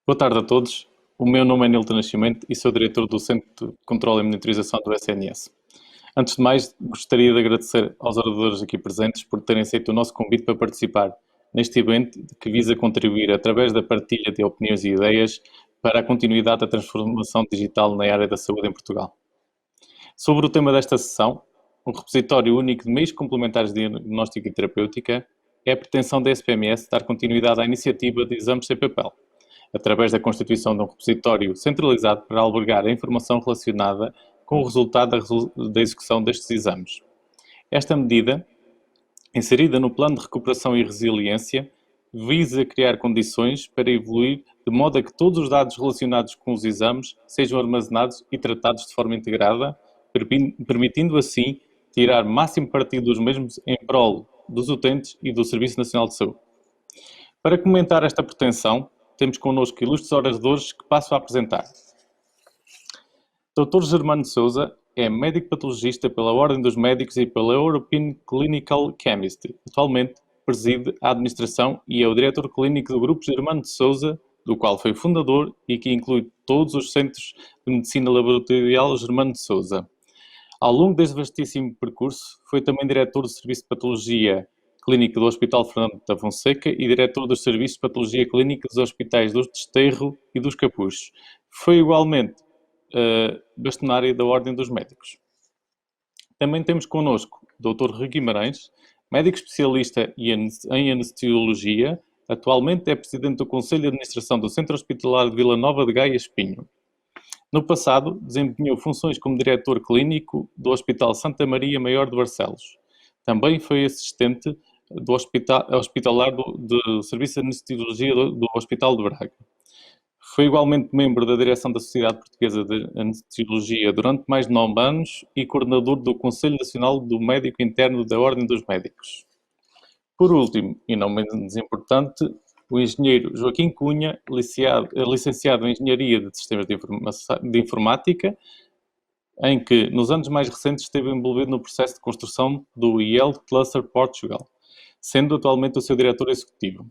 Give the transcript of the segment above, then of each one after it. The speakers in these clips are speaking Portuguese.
Boa tarde a todos. O meu nome é Nilton Nascimento e sou diretor do Centro de Controlo e Monitorização do SNS. Antes de mais, gostaria de agradecer aos oradores aqui presentes por terem aceito o nosso convite para participar neste evento que visa contribuir, através da partilha de opiniões e ideias, para a continuidade da transformação digital na área da saúde em Portugal. Sobre o tema desta sessão, o repositório único de meios complementares de diagnóstico e terapêutica, é a pretensão da SPMS dar continuidade à iniciativa de exames sem papel, através da constituição de um repositório centralizado para albergar a informação relacionada com o resultado da execução destes exames. Esta medida, inserida no Plano de Recuperação e Resiliência, visa criar condições para evoluir de modo a que todos os dados relacionados com os exames sejam armazenados e tratados de forma integrada, permitindo assim tirar máximo partido dos mesmos em prol dos utentes e do Serviço Nacional de Saúde. Para comentar esta pretensão, temos connosco ilustres oradores que passo a apresentar. Dr. Germano de Sousa é médico patologista pela Ordem dos Médicos e pela European Clinical Chemist. Atualmente preside a administração e é o diretor clínico do Grupo Germano de Sousa, do qual foi fundador e que inclui todos os centros de medicina laboratorial Germano de Sousa. Ao longo deste vastíssimo percurso, foi também diretor do Serviço de Patologia Clínica do Hospital Fernando da Fonseca e diretor dos Serviços de Patologia Clínica dos Hospitais do Desterro e dos Capuchos. Foi igualmente bastonário da Ordem dos Médicos. Também temos connosco o Dr. Rui Guimarães, médico especialista em anestesiologia, atualmente é presidente do Conselho de Administração do Centro Hospitalar de Vila Nova de Gaia Espinho. No passado, desempenhou funções como diretor clínico do Hospital Santa Maria Maior de Barcelos. Também foi assistente do hospitalar do Serviço de Anestesiologia do Hospital de Braga. Foi igualmente membro da direção da Sociedade Portuguesa de Anestesiologia durante mais de 9 anos e coordenador do Conselho Nacional do Médico Interno da Ordem dos Médicos. Por último, e não menos importante, o engenheiro Joaquim Cunha, licenciado em Engenharia de Sistemas de Informática, em que, nos anos mais recentes, esteve envolvido no processo de construção do IEL Cluster Portugal, sendo atualmente o seu diretor executivo.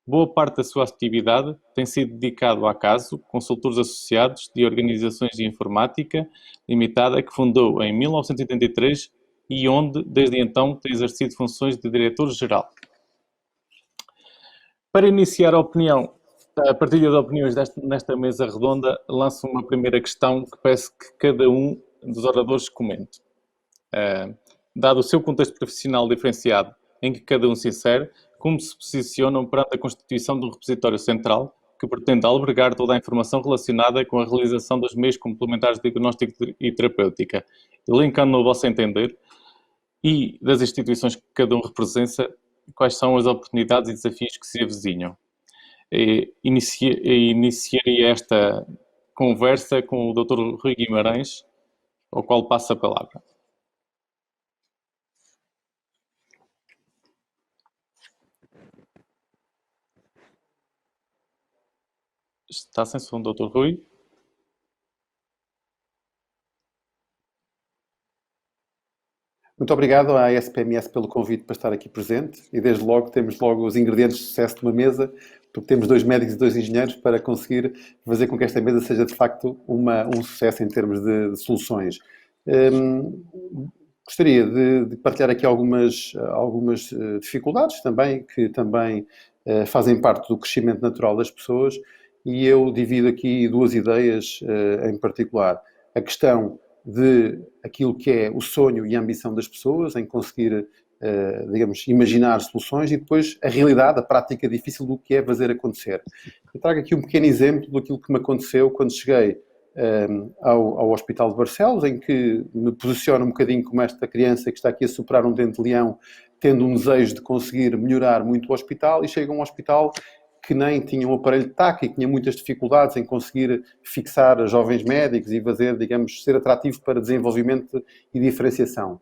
Boa parte da sua atividade tem sido dedicado à CASO, consultores associados de organizações de informática limitada, que fundou em 1983 e onde, desde então, tem exercido funções de diretor-geral. Para iniciar a partilha de opiniões nesta mesa redonda, lanço uma primeira questão que peço que cada um dos oradores comente. Dado o seu contexto profissional diferenciado, em que cada um se insere, como se posicionam perante a constituição de um repositório central que pretende albergar toda a informação relacionada com a realização dos meios complementares de diagnóstico e terapêutica, elencando no vosso entender e das instituições que cada um representa, quais são as oportunidades e desafios que se avizinham. Iniciaria esta conversa com o Dr. Rui Guimarães, ao qual passo a palavra. Está sem som, Dr. Rui? Muito obrigado à SPMS pelo convite para estar aqui presente e desde logo temos logo os ingredientes de sucesso de uma mesa, porque temos 2 médicos e 2 engenheiros para conseguir fazer com que esta mesa seja de facto um sucesso em termos de soluções. Gostaria de partilhar aqui algumas dificuldades também, que também fazem parte do crescimento natural das pessoas, e eu divido aqui 2 ideias em particular. A questão de aquilo que é o sonho e a ambição das pessoas em conseguir, digamos, imaginar soluções, e depois a realidade, a prática difícil do que é fazer acontecer. Eu trago aqui um pequeno exemplo daquilo que me aconteceu quando cheguei ao Hospital de Barcelos, em que me posiciono um bocadinho como esta criança que está aqui a superar um dente de leão, tendo um desejo de conseguir melhorar muito o hospital, e chego a um hospital que nem tinha um aparelho de TAC e que tinha muitas dificuldades em conseguir fixar jovens médicos e fazer, digamos, ser atrativo para desenvolvimento e diferenciação.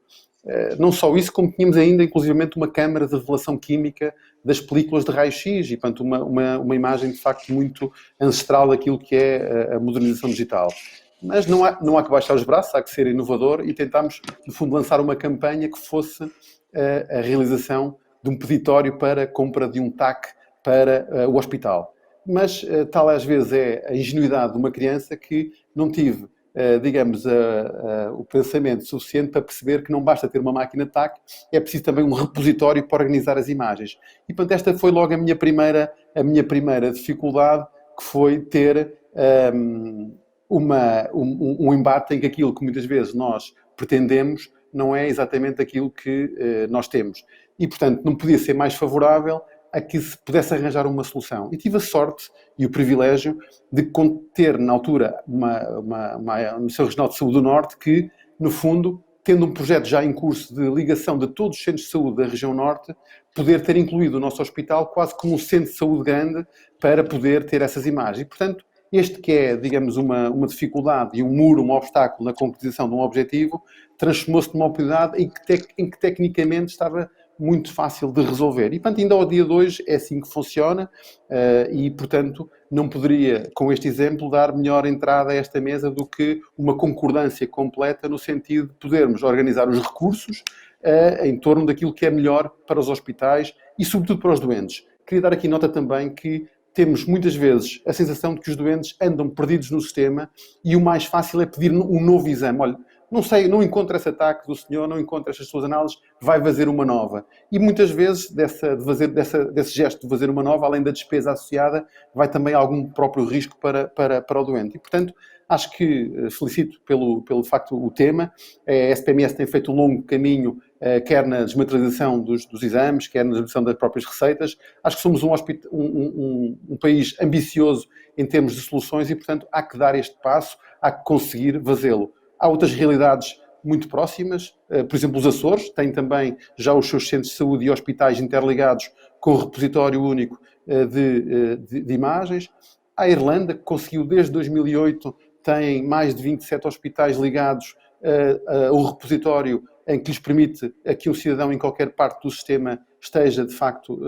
Não só isso, como tínhamos ainda, inclusivamente, uma câmara de revelação química das películas de raio-x e, portanto, uma imagem, de facto, muito ancestral daquilo que é a modernização digital. Mas não há que baixar os braços, há que ser inovador, e tentámos, no fundo, lançar uma campanha que fosse a realização de um peditório para compra de um TAC para o hospital. mas tal às vezes é a ingenuidade de uma criança que não tive, digamos, o pensamento suficiente para perceber que não basta ter uma máquina de TAC, é preciso também um repositório para organizar as imagens. E, portanto, esta foi logo a minha primeira dificuldade, que foi ter um embate em que aquilo que muitas vezes nós pretendemos não é exatamente aquilo que nós temos. E, portanto, não podia ser mais favorável a que se pudesse arranjar uma solução. E tive a sorte e o privilégio de ter, na altura, uma Missão Regional de Saúde do Norte que, no fundo, tendo um projeto já em curso de ligação de todos os centros de saúde da região Norte, poder ter incluído o nosso hospital quase como um centro de saúde grande para poder ter essas imagens. E, portanto, este que é, digamos, uma dificuldade e um muro, um obstáculo na concretização de um objetivo, transformou-se numa oportunidade em que tecnicamente estava muito fácil de resolver. E, portanto, ainda ao dia de hoje é assim que funciona e, portanto, não poderia, com este exemplo, dar melhor entrada a esta mesa do que uma concordância completa no sentido de podermos organizar os recursos em torno daquilo que é melhor para os hospitais e, sobretudo, para os doentes. Queria dar aqui nota também que temos muitas vezes a sensação de que os doentes andam perdidos no sistema e o mais fácil é pedir um novo exame. Olha, não sei, não encontro esse ataque do senhor, não encontro estas suas análises, vai fazer uma nova. E muitas vezes desse gesto de fazer uma nova, além da despesa associada, vai também algum próprio risco para o doente. E, portanto, acho que felicito pelo facto o tema. A SPMS tem feito um longo caminho, quer na desmaterialização dos exames, quer na desmaterialização das próprias receitas. Acho que somos um país ambicioso em termos de soluções e, portanto, há que dar este passo, há que conseguir fazê-lo. Há outras realidades muito próximas, por exemplo, os Açores têm também já os seus centros de saúde e hospitais interligados com o repositório único de imagens. A Irlanda, que conseguiu desde 2008, tem mais de 27 hospitais ligados ao repositório em que lhes permite a que um cidadão em qualquer parte do sistema esteja, de facto,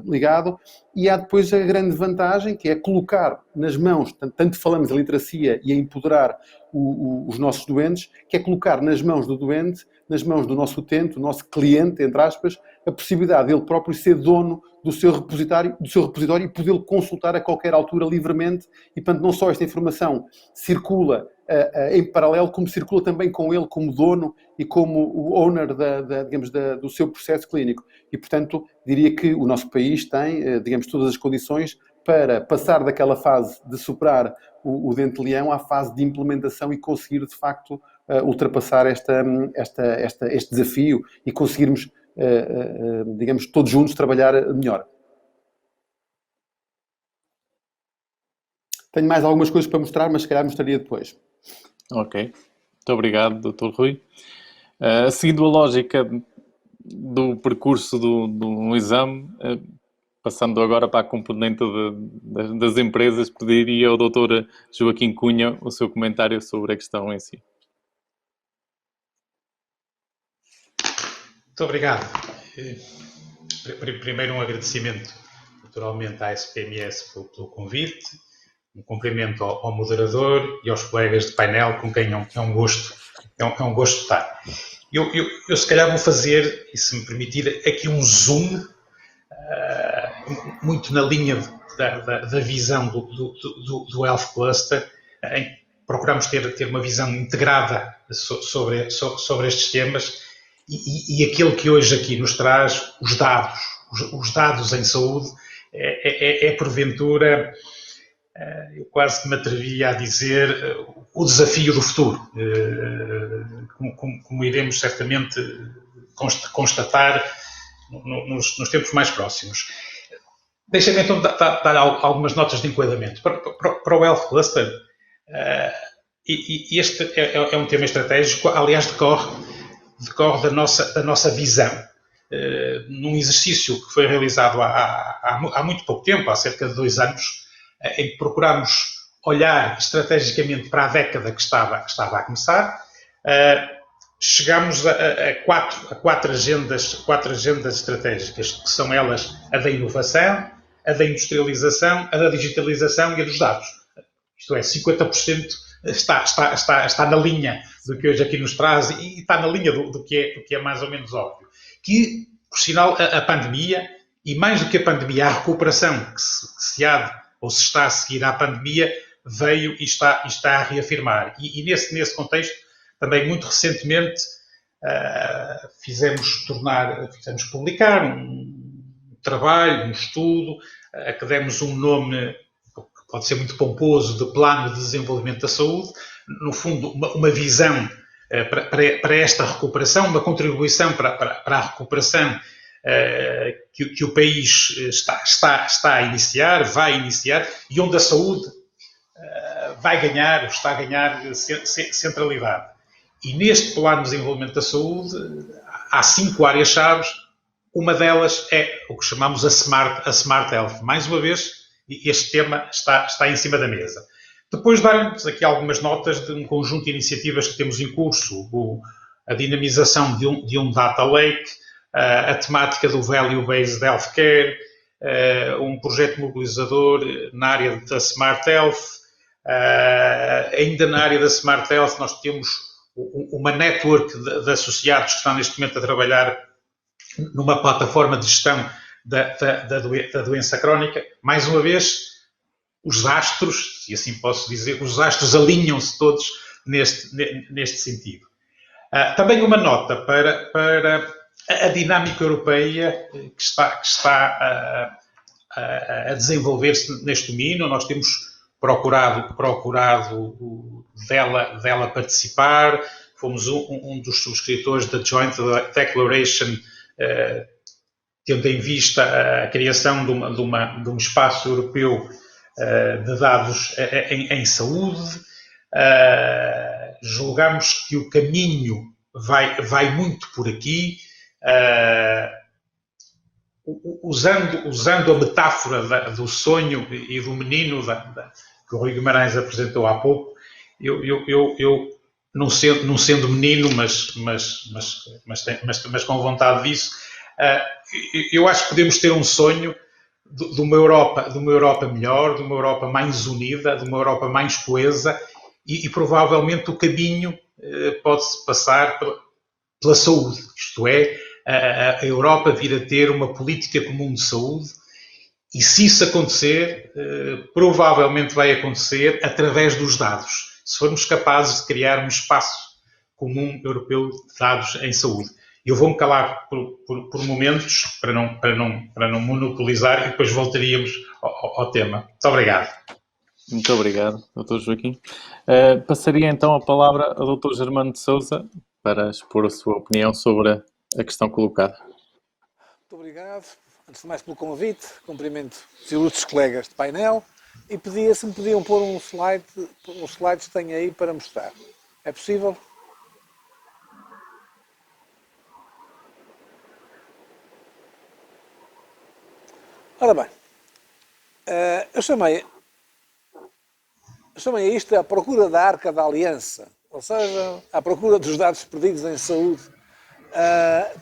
ligado. E há depois a grande vantagem, que é colocar nas mãos, tanto falamos em literacia e a empoderar os nossos doentes, que é colocar nas mãos do doente, nas mãos do nosso utente, do nosso cliente, entre aspas, a possibilidade dele próprio ser dono do seu repositório e poder consultar a qualquer altura livremente. E, portanto, não só esta informação circula em paralelo, como circula também com ele como dono e como o owner do seu processo clínico. E, portanto, diria que o nosso país tem, digamos, todas as condições para passar daquela fase de superar o dente de leão à fase de implementação e conseguir, de facto, ultrapassar este desafio e conseguirmos, digamos, todos juntos trabalhar melhor. Tenho mais algumas coisas para mostrar, mas se calhar mostraria depois. Ok. Muito obrigado, Dr. Rui. Seguindo a lógica do percurso do exame, passando agora para a componente das empresas, pediria ao Dr. Joaquim Cunha o seu comentário sobre a questão em si. Muito obrigado. Primeiro um agradecimento, naturalmente, à SPMS pelo convite, um cumprimento ao moderador e aos colegas de painel com quem é um gosto estar. Eu se calhar vou fazer, e se me permitir, aqui um zoom, muito na linha da visão do Health Cluster, em que procuramos ter uma visão integrada sobre estes temas e aquele que hoje aqui nos traz os dados em saúde é porventura, eu quase que me atrevia a dizer, o desafio do futuro, como iremos certamente constatar nos tempos mais próximos. Deixem-me então dar algumas notas de enquadramento. Para o Health Cluster, e este é um tema estratégico, aliás, decorre da nossa visão. Num exercício que foi realizado há muito pouco tempo, há cerca de 2 anos, em que procurámos olhar estrategicamente para a década que estava a começar, chegámos a quatro agendas estratégicas, que são elas a da inovação, a da industrialização, a da digitalização e a dos dados. Isto é, 50% está na linha do que hoje aqui nos traz e está na linha do que é mais ou menos óbvio. Que, por sinal, a pandemia, e mais do que a pandemia, a recuperação que se há ou se está a seguir à pandemia, veio e está a reafirmar. E nesse contexto, também muito recentemente, fizemos publicar um trabalho, um estudo, a que demos um nome, que pode ser muito pomposo, de Plano de Desenvolvimento da Saúde, no fundo, uma visão para esta recuperação, uma contribuição para a recuperação que o país está a iniciar, vai iniciar, e onde a saúde está a ganhar centralidade. E neste Plano de Desenvolvimento da Saúde há 5 áreas-chave. Uma delas é o que chamamos a Smart Health. Mais uma vez, este tema está em cima da mesa. Depois darmos aqui algumas notas de um conjunto de iniciativas que temos em curso, a dinamização de um data lake, a temática do Value-Based Healthcare, um projeto mobilizador na área da Smart Health. Ainda na área da Smart Health nós temos uma network de associados que estão neste momento a trabalhar numa plataforma de gestão da doença crónica. Mais uma vez, os astros, se assim posso dizer, os astros alinham-se todos neste sentido. Também uma nota para a dinâmica europeia que está a desenvolver-se neste domínio. Nós temos procurado dela participar. Fomos um dos subscritores da Joint Declaration, tendo em vista a criação de um espaço europeu de dados em saúde. Julgamos que o caminho vai muito por aqui. Usando a metáfora do sonho e do menino que o Rui Guimarães apresentou há pouco, eu não sendo menino, mas com vontade disso, eu acho que podemos ter um sonho de uma Europa melhor, de uma Europa mais unida, de uma Europa mais coesa, e provavelmente o caminho pode-se passar pela saúde, isto é, a Europa vir a ter uma política comum de saúde, e se isso acontecer, provavelmente vai acontecer através dos dados, se formos capazes de criar um espaço comum europeu de dados em saúde. Eu vou-me calar por momentos para não monopolizar, e depois voltaríamos ao tema. Muito obrigado. Muito obrigado, Dr. Joaquim. Passaria então a palavra ao Dr. Germano de Sousa para expor a sua opinião sobre a questão colocada. Muito obrigado, antes de mais, pelo convite. Cumprimento os ilustres colegas de painel e pedia se me podiam pôr uns slides que tenho aí para mostrar. É possível? Ora bem, eu chamei a isto a procura da Arca da Aliança, ou seja, a procura dos dados perdidos em saúde,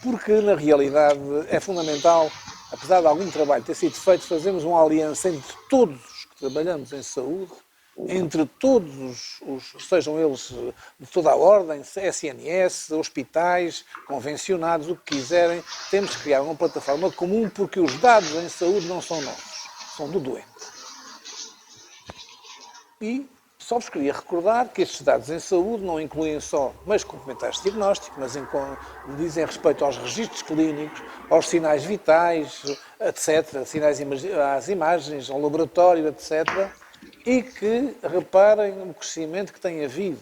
porque na realidade é fundamental, apesar de algum trabalho ter sido feito, fazermos uma aliança entre todos que trabalhamos em saúde, entre todos sejam eles de toda a ordem, SNS, hospitais, convencionados, o que quiserem, temos que criar uma plataforma comum, porque os dados em saúde não são nossos, são do doente. E só vos queria recordar que estes dados em saúde não incluem só meios complementares de diagnóstico, mas dizem respeito aos registros clínicos, aos sinais vitais, etc., às imagens, ao laboratório, etc., e que reparem no crescimento que tem havido.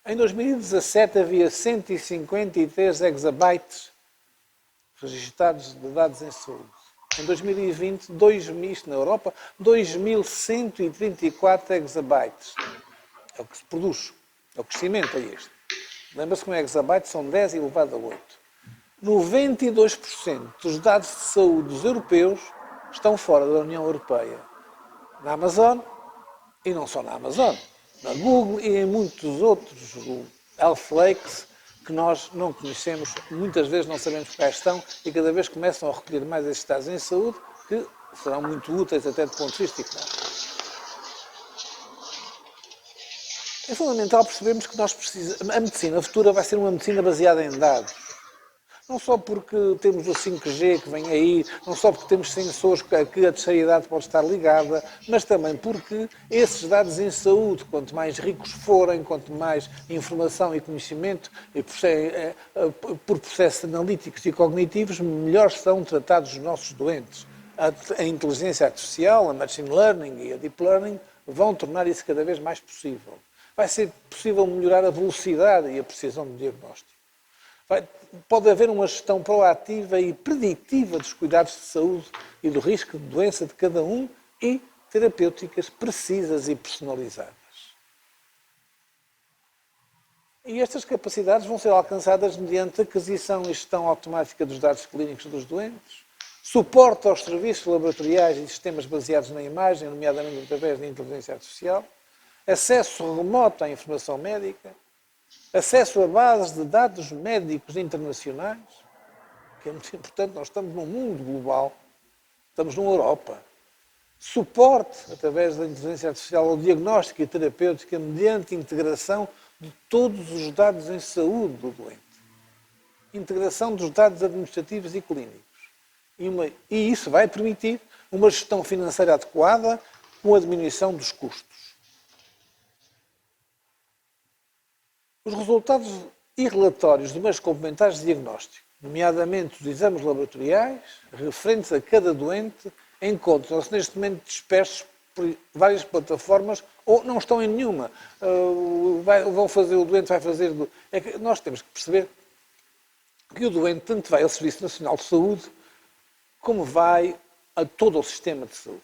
Em 2017 havia 153 exabytes registados de dados em saúde. Em 2020, isto na Europa, 2.134 exabytes. É o que se produz. É o crescimento, é este. Lembra-se que um exabyte são 10 elevado a 8. 92% dos dados de saúde dos europeus estão fora da União Europeia. Na Amazon, e não só na Amazon, na Google e em muitos outros health lakes que nós não conhecemos, muitas vezes não sabemos quais estão, e cada vez começam a recolher mais esses dados em saúde, que serão muito úteis até do ponto de vista económico. É fundamental percebermos que a medicina futura vai ser uma medicina baseada em dados. Não só porque temos o 5G que vem aí, não só porque temos sensores que a terceira idade pode estar ligada, mas também porque esses dados em saúde, quanto mais ricos forem, quanto mais informação e conhecimento por processos analíticos e cognitivos, melhor são tratados os nossos doentes. A inteligência artificial, a machine learning e a deep learning vão tornar isso cada vez mais possível. Vai ser possível melhorar a velocidade e a precisão do diagnóstico. Pode haver uma gestão proativa e preditiva dos cuidados de saúde e do risco de doença de cada um e terapêuticas precisas e personalizadas. E estas capacidades vão ser alcançadas mediante aquisição e gestão automática dos dados clínicos dos doentes, suporte aos serviços laboratoriais e sistemas baseados na imagem, nomeadamente através da inteligência artificial, acesso remoto à informação médica, acesso a bases de dados médicos internacionais, que é muito importante, nós estamos num mundo global, estamos numa Europa. Suporte, através da inteligência artificial, ao diagnóstico e terapêutica, mediante integração de todos os dados em saúde do doente. Integração dos dados administrativos e clínicos. E isso vai permitir uma gestão financeira adequada com a diminuição dos custos. Os resultados e relatórios de meios complementares de diagnóstico, nomeadamente os exames laboratoriais, referentes a cada doente, encontram-se neste momento dispersos por várias plataformas ou não estão em nenhuma. O doente vai fazer... É que nós temos que perceber que o doente tanto vai ao Serviço Nacional de Saúde como vai a todo o sistema de saúde.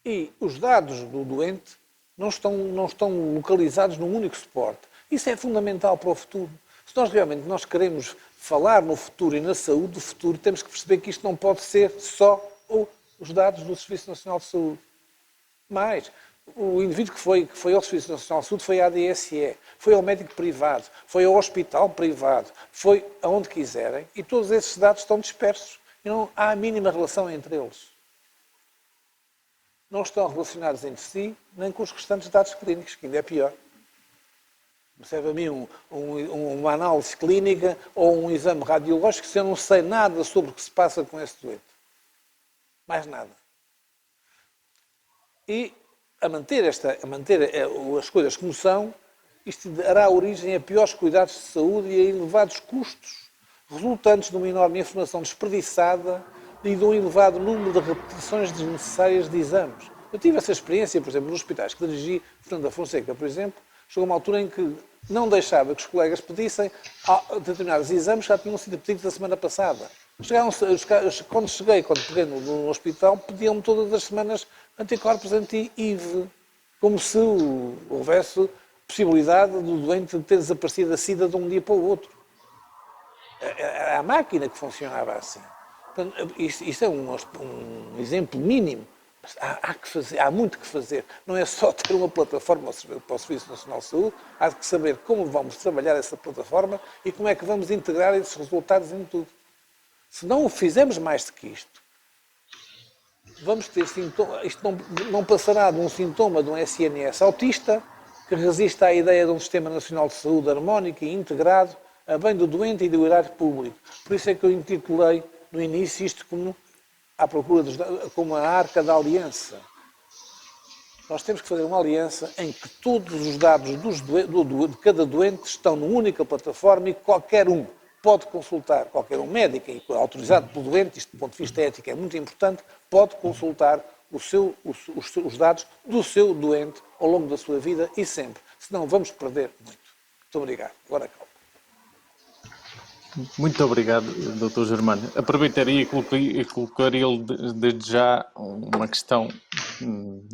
E os dados do doente não estão localizados num único suporte. Isso é fundamental para o futuro. Se nós realmente queremos falar no futuro e na saúde do futuro, temos que perceber que isto não pode ser só os dados do Serviço Nacional de Saúde. Mas o indivíduo que foi ao Serviço Nacional de Saúde foi à ADSE, foi ao médico privado, foi ao hospital privado, foi aonde quiserem, e todos esses dados estão dispersos. E não há a mínima relação entre eles. Não estão relacionados entre si, nem com os restantes dados clínicos, que ainda é pior. Percebe a mim uma análise clínica ou um exame radiológico se eu não sei nada sobre o que se passa com esse doente. Mais nada. E a manter as coisas como são, isto dará origem a piores cuidados de saúde e a elevados custos, resultantes de uma enorme informação desperdiçada e de um elevado número de repetições desnecessárias de exames. Eu tive essa experiência, por exemplo, nos hospitais que dirigi, Fernando da Fonseca, por exemplo, chegou uma altura em que não deixava que os colegas pedissem determinados exames que já tinham sido pedidos da semana passada. Quando peguei no hospital, pediam-me todas as semanas anticorpos anti-IV, como se houvesse possibilidade do doente ter desaparecido da SIDA de um dia para o outro. Era a máquina que funcionava assim. Portanto, isto é um exemplo mínimo. Há muito que fazer. Não é só ter uma plataforma para o Serviço Nacional de Saúde, há que saber como vamos trabalhar essa plataforma e como é que vamos integrar esses resultados em tudo. Se não o fizermos mais do que isto, vamos ter sintomas. Isto não passará de um sintoma de um SNS autista que resiste à ideia de um Sistema Nacional de Saúde harmónico e integrado a bem do doente e do erário público. Por isso é que eu intitulei no início isto como à procura como a Arca da Aliança. Nós temos que fazer uma aliança em que todos os dados de cada doente estão numa única plataforma e qualquer um pode consultar, qualquer um médico autorizado pelo doente, isto do ponto de vista ético é muito importante, pode consultar os dados do seu doente ao longo da sua vida e sempre. Senão vamos perder muito. Muito obrigado. Agora acabo. Muito obrigado, Dr. Germano. Aproveitaria e colocaria-lhe desde já uma questão,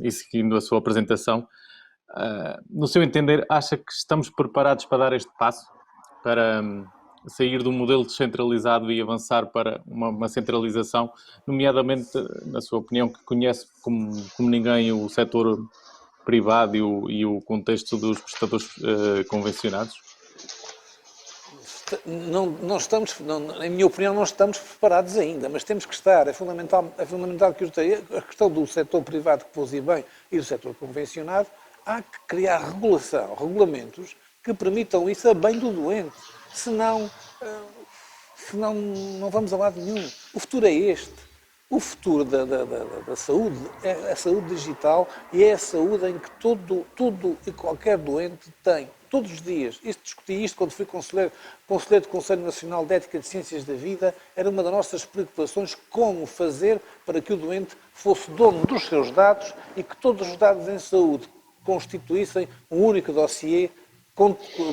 e seguindo a sua apresentação. No seu entender, acha que estamos preparados para dar este passo? Para sair do modelo descentralizado e avançar para uma centralização, nomeadamente, na sua opinião, que conhece como ninguém o setor privado e o contexto dos prestadores convencionados? Em minha opinião, não estamos preparados ainda, mas temos que estar. É fundamental que a questão do setor privado, que pôs bem, e do setor convencionado, há que criar regulamentos que permitam isso a bem do doente. Senão, senão não vamos a lado nenhum. O futuro é este. O futuro da saúde é a saúde digital e é a saúde em que todo e qualquer doente tem, todos os dias. Discuti isto quando fui conselheiro do Conselho Nacional de Ética de Ciências da Vida. Era uma das nossas preocupações como fazer para que o doente fosse dono dos seus dados e que todos os dados em saúde constituíssem um único dossiê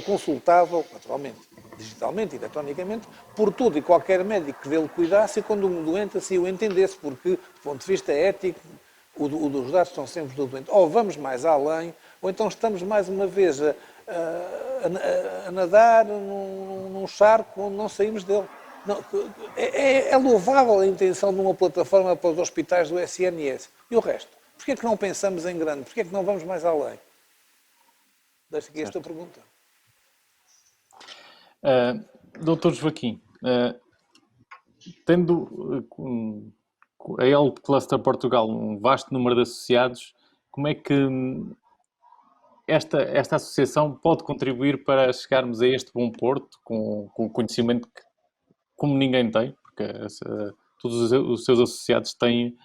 consultável, naturalmente, digitalmente, eletronicamente, por todo e qualquer médico que dele cuidasse e quando um doente assim o entendesse, porque, do ponto de vista ético, os dados estão sempre do doente. Ou vamos mais além, ou então estamos mais uma vez a nadar num charco onde não saímos dele. Não, é louvável a intenção de uma plataforma para os hospitais do SNS. E o resto? Porquê é que não pensamos em grande? Porquê é que não vamos mais além? Deixo aqui esta pergunta. Doutor Joaquim, tendo a Health Cluster Portugal um vasto número de associados, como é que esta associação pode contribuir para chegarmos a este bom porto com o conhecimento que, como ninguém tem, porque todos os seus associados têm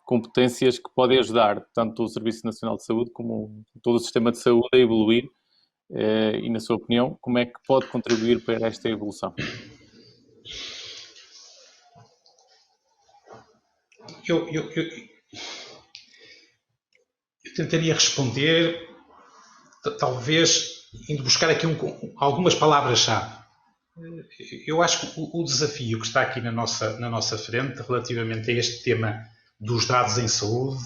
competências que podem ajudar tanto o Serviço Nacional de Saúde como todo o sistema de saúde a evoluir e, na sua opinião, como é que pode contribuir para esta evolução? Eu tentaria responder, talvez, indo buscar aqui algumas palavras-chave. Eu acho que o desafio que está aqui na nossa frente, relativamente a este tema dos dados em saúde,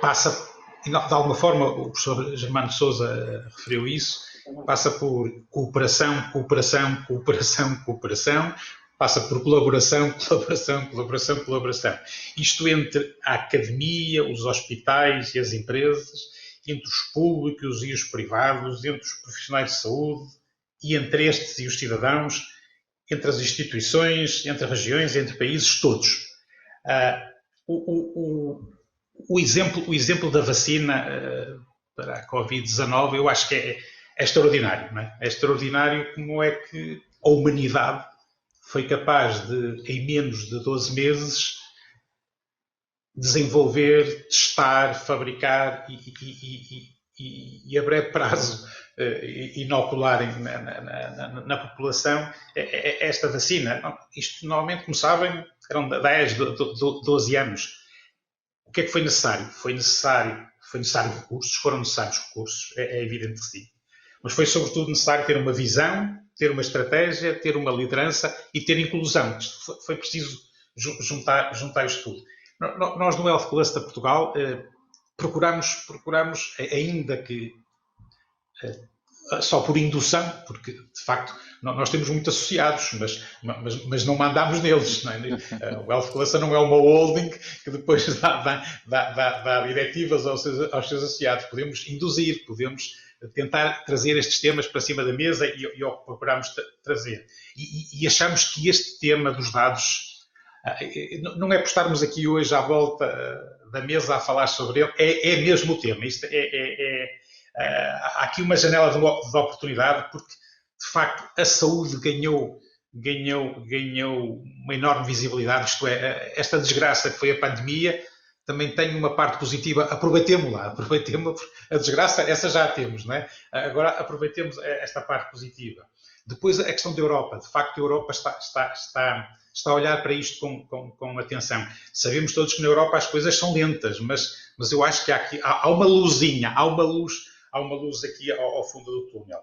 passa, de alguma forma, o professor Germano Sousa referiu isso, passa por cooperação, cooperação, cooperação, cooperação, passa por colaboração, colaboração, colaboração, colaboração. Isto entre a academia, os hospitais e as empresas, entre os públicos e os privados, entre os profissionais de saúde e entre estes e os cidadãos, entre as instituições, entre regiões, entre países, todos. O exemplo da vacina para a Covid-19 eu acho que é extraordinário. Não é? É extraordinário como é que a humanidade foi capaz de, em menos de 12 meses, desenvolver, testar, fabricar e a breve prazo inocularem na população esta vacina. Isto normalmente, como sabem, eram 10, 12 anos. O que é que foi necessário? Foi necessário recursos, foram necessários recursos, é evidente que sim. Mas foi sobretudo necessário ter uma visão, ter uma estratégia, ter uma liderança e ter inclusão. Foi preciso juntar isto tudo. Nós no Health Cluster Portugal procuramos, ainda que só por indução, porque de facto nós temos muitos associados, mas não mandamos neles. Não é? O Health Cluster não é uma holding que depois dá diretivas aos seus associados. Podemos induzir, podemos tentar trazer estes temas para cima da mesa e o procuramos trazer. E achamos que este tema dos dados não é por estarmos aqui hoje à volta da mesa a falar sobre ele, é mesmo o tema. Isto há aqui uma janela de oportunidade, porque, de facto, a saúde ganhou uma enorme visibilidade. Isto é, esta desgraça que foi a pandemia também tem uma parte positiva. Aproveitemos-la, a desgraça, essa já a temos, não é? Agora aproveitemos esta parte positiva. Depois, a questão da Europa. De facto, a Europa está a olhar para isto com atenção. Sabemos todos que na Europa as coisas são lentas, mas eu acho que há uma luzinha, há uma luz aqui ao fundo do túnel.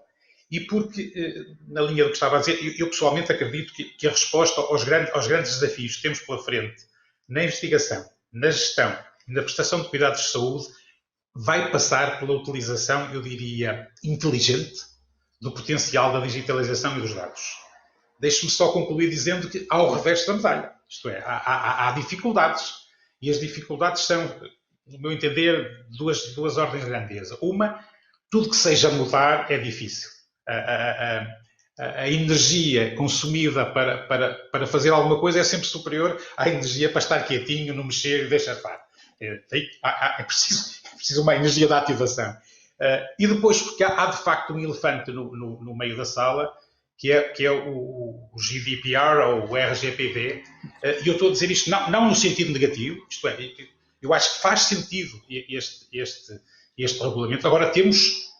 E porque, na linha do que estava a dizer, eu pessoalmente acredito que a resposta aos grandes desafios que temos pela frente, na investigação, na gestão e na prestação de cuidados de saúde, vai passar pela utilização, eu diria, inteligente do potencial da digitalização e dos dados. Deixe-me só concluir dizendo que há o reverso da medalha. Isto é, há dificuldades. E as dificuldades são, no meu entender, duas ordens de grandeza. Uma, tudo que seja mudar é difícil. A energia consumida para fazer alguma coisa é sempre superior à energia para estar quietinho, não mexer e deixar estar. É preciso uma energia de ativação. E depois, porque há de facto um elefante no meio da sala, que é o GDPR ou o RGPD, e eu estou a dizer isto não no sentido negativo, isto é, eu acho que faz sentido este regulamento. Agora temos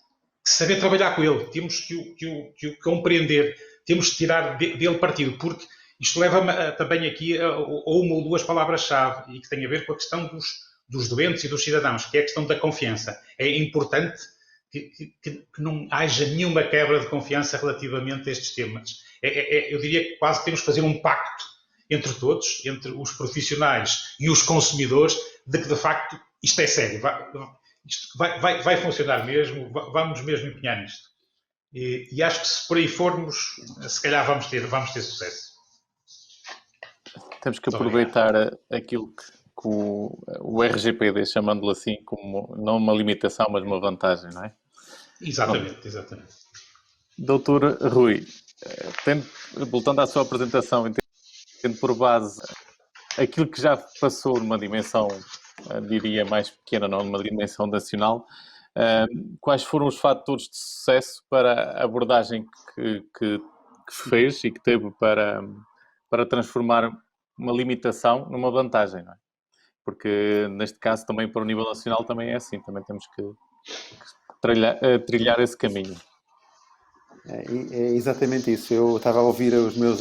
que saber trabalhar com ele, temos que o compreender, temos que tirar dele partido, porque isto leva-me também aqui a uma ou duas palavras-chave, e que tem a ver com a questão dos doentes e dos cidadãos, que é a questão da confiança. É importante que não haja nenhuma quebra de confiança relativamente a estes temas. Eu diria que quase temos que fazer um pacto entre todos, entre os profissionais e os consumidores, de que de facto isto é sério, isto vai funcionar mesmo, vamos mesmo empenhar nisto. E acho que se por aí formos, se calhar vamos ter sucesso. Temos que aproveitar aquilo que o RGPD, chamando-lhe assim, como não uma limitação, mas uma vantagem, não é? Exatamente. Doutor Rui, voltando à sua apresentação, tendo por base aquilo que já passou numa dimensão, diria, mais pequena, não numa dimensão nacional, quais foram os fatores de sucesso para a abordagem que fez e que teve para transformar uma limitação numa vantagem, não é? Porque neste caso também para o nível nacional também é assim, também temos que trilhar esse caminho. É exatamente isso. Eu estava a ouvir os meus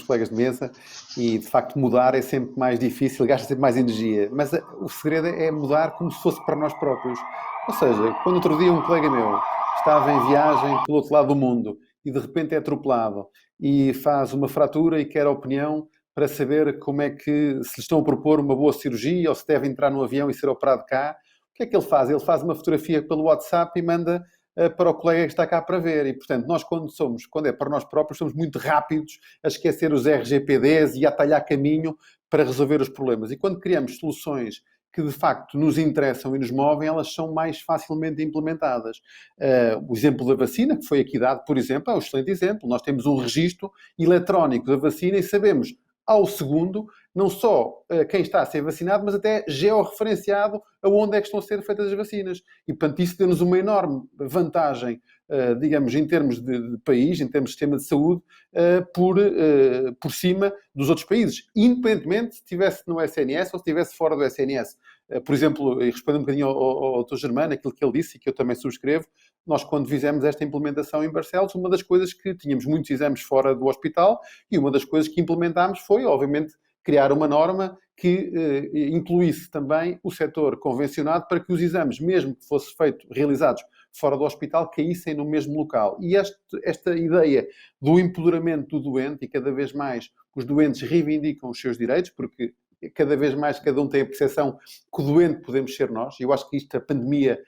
colegas de mesa e, de facto, mudar é sempre mais difícil, gasta sempre mais energia. Mas o segredo é mudar como se fosse para nós próprios. Ou seja, quando outro dia um colega meu estava em viagem pelo outro lado do mundo e, de repente, é atropelado e faz uma fratura e quer a opinião para saber como é que, se lhe estão a propor uma boa cirurgia ou se deve entrar no avião e ser operado cá, o que é que ele faz? Ele faz uma fotografia pelo WhatsApp e manda para o colega que está cá para ver. E, portanto, nós quando é para nós próprios, somos muito rápidos a esquecer os RGPDs e a atalhar caminho para resolver os problemas. E quando criamos soluções que, de facto, nos interessam e nos movem, elas são mais facilmente implementadas. O exemplo da vacina, que foi aqui dado, por exemplo, é um excelente exemplo. Nós temos um registro eletrónico da vacina e sabemos, ao segundo, não só quem está a ser vacinado, mas até georreferenciado aonde é que estão a ser feitas as vacinas. E, portanto, isso deu-nos uma enorme vantagem, digamos, em termos de país, em termos de sistema de saúde, por cima dos outros países, independentemente se estivesse no SNS ou se estivesse fora do SNS. Por exemplo, e respondendo um bocadinho ao Dr. Germano, aquilo que ele disse e que eu também subscrevo, nós, quando fizemos esta implementação em Barcelos, uma das coisas que tínhamos muitos exames fora do hospital e uma das coisas que implementámos foi, obviamente, criar uma norma que incluísse também o setor convencionado para que os exames, mesmo que fossem realizados fora do hospital, caíssem no mesmo local. E esta ideia do empoderamento do doente, e cada vez mais os doentes reivindicam os seus direitos, porque cada vez mais cada um tem a percepção que o doente podemos ser nós. Eu acho que a pandemia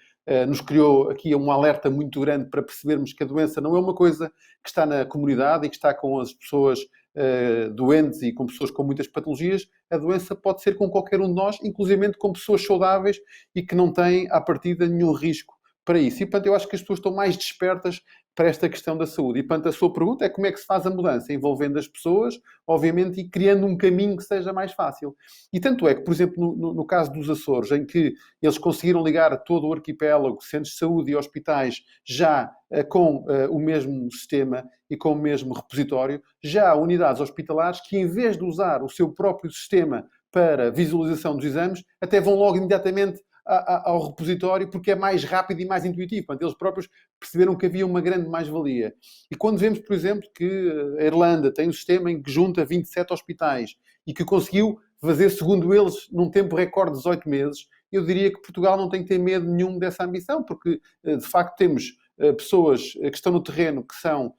nos criou aqui um alerta muito grande para percebermos que a doença não é uma coisa que está na comunidade e que está com as pessoas doentes e com pessoas com muitas patologias. A doença pode ser com qualquer um de nós, inclusive com pessoas saudáveis e que não têm, à partida, nenhum risco para isso. E, portanto, eu acho que as pessoas estão mais despertas para esta questão da saúde. E, portanto, a sua pergunta é como é que se faz a mudança? Envolvendo as pessoas, obviamente, e criando um caminho que seja mais fácil. E tanto é que, por exemplo, no caso dos Açores, em que eles conseguiram ligar todo o arquipélago, centros de saúde e hospitais, já com o mesmo sistema e com o mesmo repositório, já há unidades hospitalares que, em vez de usar o seu próprio sistema para visualização dos exames, até vão logo imediatamente ao repositório, porque é mais rápido e mais intuitivo. Portanto, eles próprios perceberam que havia uma grande mais-valia. E quando vemos, por exemplo, que a Irlanda tem um sistema em que junta 27 hospitais e que conseguiu fazer, segundo eles, num tempo recorde de 18 meses, eu diria que Portugal não tem que ter medo nenhum dessa ambição, porque, de facto, temos pessoas que estão no terreno, que são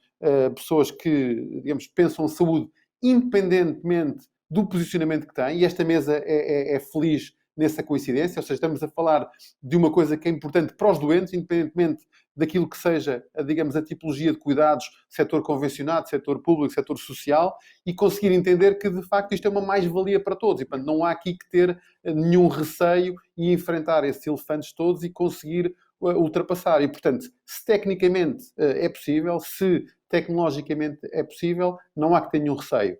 pessoas que, digamos, pensam saúde independentemente do posicionamento que têm, e esta mesa é feliz nessa coincidência, ou seja, estamos a falar de uma coisa que é importante para os doentes, independentemente daquilo que seja, digamos, a tipologia de cuidados, setor convencionado, setor público, setor social, e conseguir entender que, de facto, isto é uma mais-valia para todos. E, portanto, não há aqui que ter nenhum receio e enfrentar esses elefantes todos e conseguir ultrapassar. E, portanto, se tecnicamente é possível, se tecnologicamente é possível, não há que ter nenhum receio.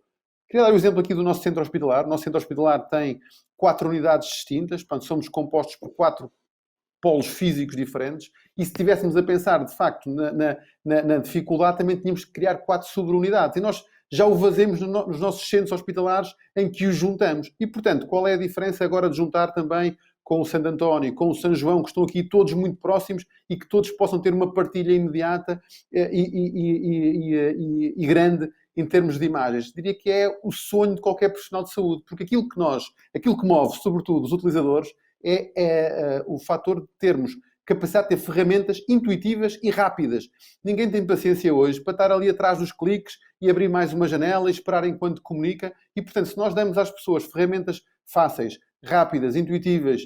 Queria dar o exemplo aqui do nosso centro hospitalar. O nosso centro hospitalar tem 4 unidades distintas, portanto, somos compostos por 4 polos físicos diferentes, e se estivéssemos a pensar, de facto, na dificuldade, também tínhamos que criar 4 subunidades. E nós já o fazemos nos nossos centros hospitalares em que os juntamos. E, portanto, qual é a diferença agora de juntar também com o Santo António, com o São João, que estão aqui todos muito próximos e que todos possam ter uma partilha imediata e grande em termos de imagens? Diria que é o sonho de qualquer profissional de saúde, porque aquilo que move, sobretudo, os utilizadores é o fator de termos capacidade de ter ferramentas intuitivas e rápidas. Ninguém tem paciência hoje para estar ali atrás dos cliques e abrir mais uma janela e esperar enquanto comunica. E, portanto, se nós damos às pessoas ferramentas fáceis, rápidas, intuitivas,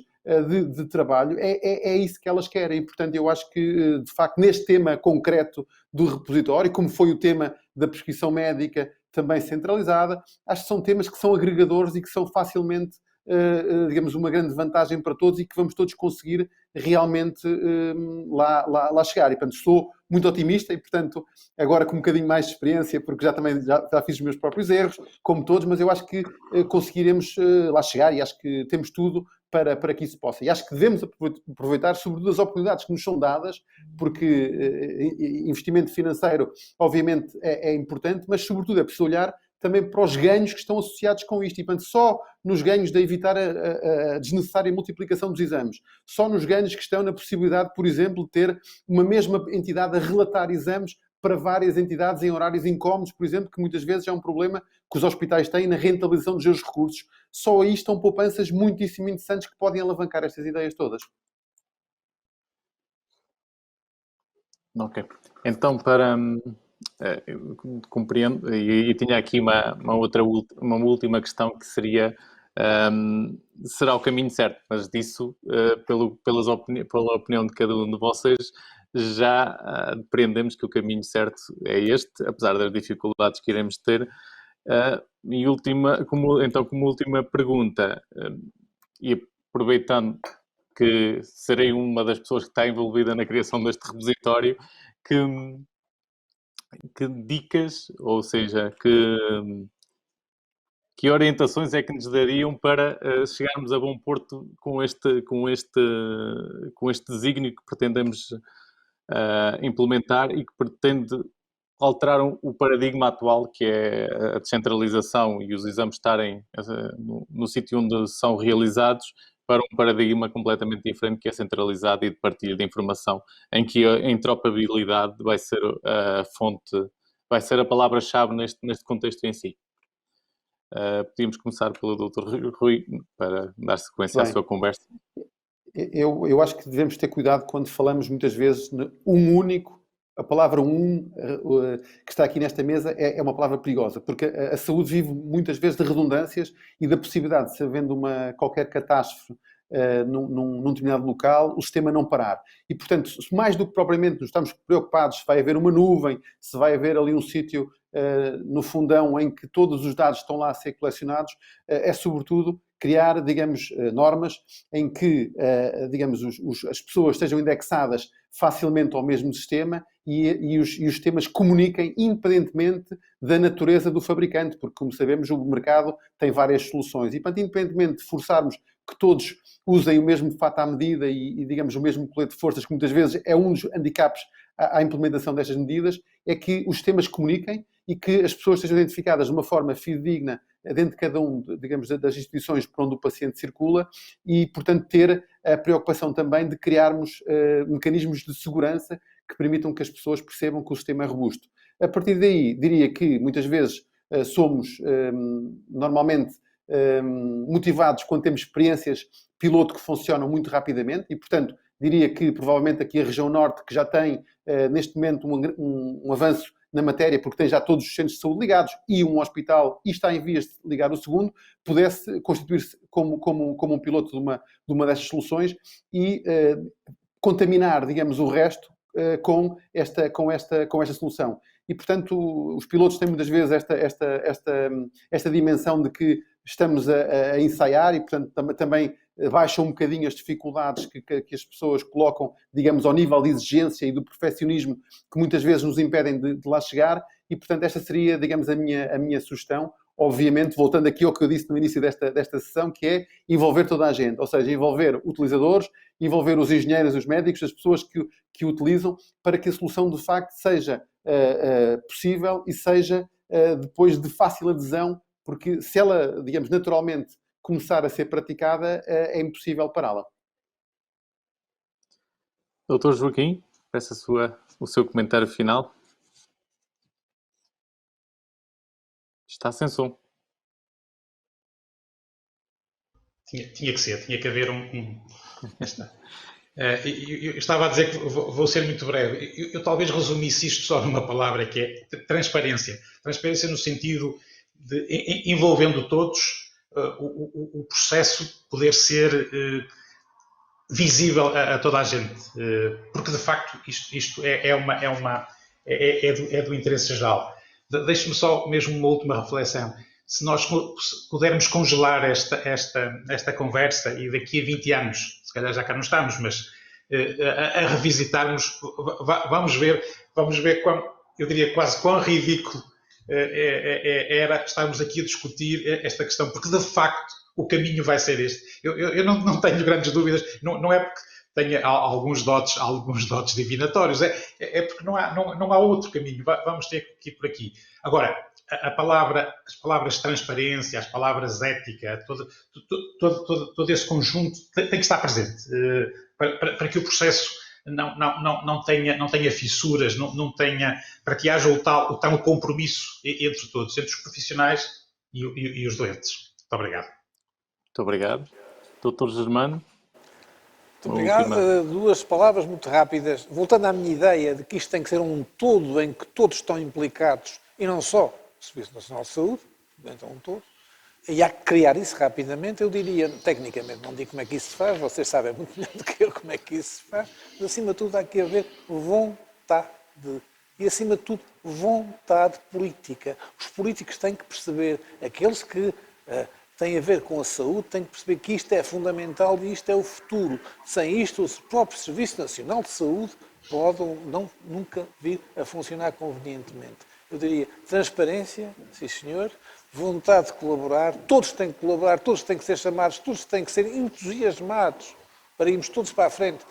de trabalho, é isso que elas querem. E, portanto, eu acho que, de facto, neste tema concreto do repositório, como foi o tema da prescrição médica também centralizada, acho que são temas que são agregadores e que são facilmente, digamos, uma grande vantagem para todos e que vamos todos conseguir realmente lá chegar. E, portanto, estou muito otimista e, portanto, agora com um bocadinho mais de experiência, porque já fiz os meus próprios erros, como todos, mas eu acho que conseguiremos lá chegar e acho que temos tudo para que isso possa. E acho que devemos aproveitar, sobretudo, as oportunidades que nos são dadas, porque investimento financeiro, obviamente, é importante, mas, sobretudo, é preciso olhar também para os ganhos que estão associados com isto. E, portanto, só nos ganhos de evitar a desnecessária multiplicação dos exames, só nos ganhos que estão na possibilidade, por exemplo, de ter uma mesma entidade a relatar exames para várias entidades em horários incómodos, por exemplo, que muitas vezes é um problema que os hospitais têm na rentabilização dos seus recursos. Só aí estão poupanças muitíssimo interessantes que podem alavancar estas ideias todas. Ok. Então, compreendo, e tinha aqui uma última questão que seria, será o caminho certo, mas disso, pela opinião de cada um de vocês, já depreendemos que o caminho certo é este, apesar das dificuldades que iremos ter. E como última pergunta, e aproveitando que serei uma das pessoas que está envolvida na criação deste repositório, que dicas, ou seja, que orientações é que nos dariam para chegarmos a bom porto com este desígnio que pretendemos implementar e que pretende alterar o paradigma atual, que é a descentralização e os exames estarem no sítio onde são realizados, para um paradigma completamente diferente, que é centralizado e de partilha de informação, em que a interoperabilidade vai ser a fonte, vai ser a palavra-chave neste contexto em si. Podíamos começar pelo Dr. Rui, para dar sequência à sua conversa. Eu acho que devemos ter cuidado quando falamos muitas vezes único. A palavra que está aqui nesta mesa é uma palavra perigosa, porque a saúde vive muitas vezes de redundâncias e da possibilidade de, se havendo qualquer catástrofe num determinado local, o sistema não parar. E, portanto, mais do que propriamente nos estamos preocupados se vai haver uma nuvem, se vai haver ali um sítio no fundão em que todos os dados estão lá a ser colecionados, é sobretudo criar, digamos, normas em que, digamos, as pessoas estejam indexadas facilmente ao mesmo sistema e os sistemas comuniquem independentemente da natureza do fabricante, porque, como sabemos, o mercado tem várias soluções. E, portanto, independentemente de forçarmos que todos usem o mesmo fato à medida e, digamos, o mesmo colete de forças, que muitas vezes é um dos handicaps à implementação destas medidas, é que os sistemas comuniquem e que as pessoas estejam identificadas de uma forma fidedigna dentro de cada digamos, das instituições por onde o paciente circula e, portanto, ter a preocupação também de criarmos mecanismos de segurança que permitam que as pessoas percebam que o sistema é robusto. A partir daí, diria que muitas vezes somos normalmente motivados quando temos experiências piloto que funcionam muito rapidamente e, portanto, diria que provavelmente aqui a região norte, que já tem neste momento um avanço na matéria, porque tem já todos os centros de saúde ligados e um hospital, e está em vias de ligar o segundo, pudesse constituir-se como um piloto de uma destas soluções e contaminar, digamos, o resto com esta solução. E, portanto, os pilotos têm muitas vezes esta dimensão de que estamos a ensaiar e, portanto, também baixam um bocadinho as dificuldades que as pessoas colocam, digamos, ao nível de exigência e do perfeccionismo que muitas vezes nos impedem de lá chegar e, portanto, esta seria, digamos, a minha sugestão. obviamente, voltando aqui ao que eu disse no início desta sessão, que é envolver toda a gente, ou seja, envolver utilizadores, envolver os engenheiros, os médicos, as pessoas que utilizam, para que a solução, de facto, seja possível e seja depois de fácil adesão, porque se ela, digamos, naturalmente começar a ser praticada, é impossível pará-la. Doutor Joaquim, peço o seu comentário final. Está sem som. Tinha que haver eu estava a dizer que vou ser muito breve. Eu talvez resumisse isto só numa palavra, que é transparência. Transparência no sentido de, envolvendo todos, o processo poder ser visível a toda a gente. Porque, de facto, isto é do interesse geral. Deixe-me só mesmo uma última reflexão. Se nós pudermos congelar esta conversa e daqui a 20 anos, se calhar já cá não estamos, mas a revisitarmos, vamos ver eu diria quase quão ridículo era estarmos aqui a discutir esta questão, porque de facto o caminho vai ser este. Eu não tenho grandes dúvidas, não é porque tenha alguns dotes divinatórios, é porque não há outro caminho, vamos ter que ir por aqui. Agora, as palavras transparência, as palavras ética, todo esse conjunto tem que estar presente para que o processo não tenha fissuras, para que haja o tal compromisso entre todos, entre os profissionais e os doentes. Muito obrigado. Muito obrigado. Doutor Germano. Muito obrigado. Duas palavras muito rápidas. Voltando à minha ideia de que isto tem que ser um todo em que todos estão implicados, e não só o Serviço Nacional de Saúde, então um todo, e há que criar isso rapidamente, eu diria, tecnicamente, não digo como é que isso se faz, vocês sabem muito melhor do que eu como é que isso se faz, mas acima de tudo há que haver vontade. E acima de tudo, vontade política. Os políticos têm que perceber, aqueles que têm a ver com a saúde, têm que perceber que isto é fundamental e isto é o futuro. Sem isto, o próprio Serviço Nacional de Saúde pode nunca vir a funcionar convenientemente. Eu diria transparência, sim senhor, vontade de colaborar, todos têm que colaborar, todos têm que ser chamados, todos têm que ser entusiasmados para irmos todos para a frente,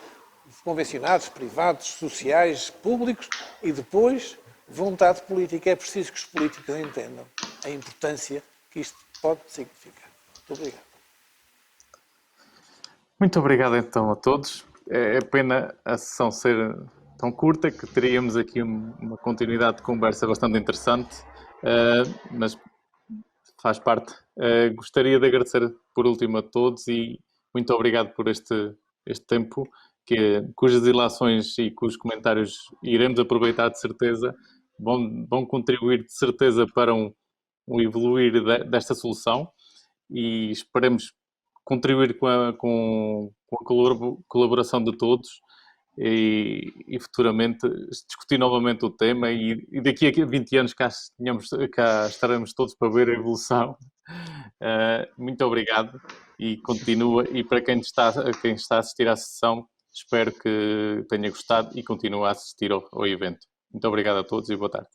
convencionados, privados, sociais, públicos, e depois vontade política. É preciso que os políticos entendam a importância que isto pode significar. Muito obrigado. Muito obrigado então a todos. É pena a sessão ser tão curta, que teríamos aqui uma continuidade de conversa bastante interessante, mas faz parte. Gostaria de agradecer por último a todos e muito obrigado por este tempo, cujas ilações e cujos comentários iremos aproveitar de certeza, vão contribuir de certeza para um evoluir desta solução, e esperemos contribuir com a colaboração de todos e futuramente discutir novamente o tema, e daqui a 20 anos cá estaremos todos para ver a evolução. Muito obrigado e continua, e para quem está a assistir à sessão, espero que tenha gostado e continue a assistir ao evento. Muito obrigado a todos e boa tarde.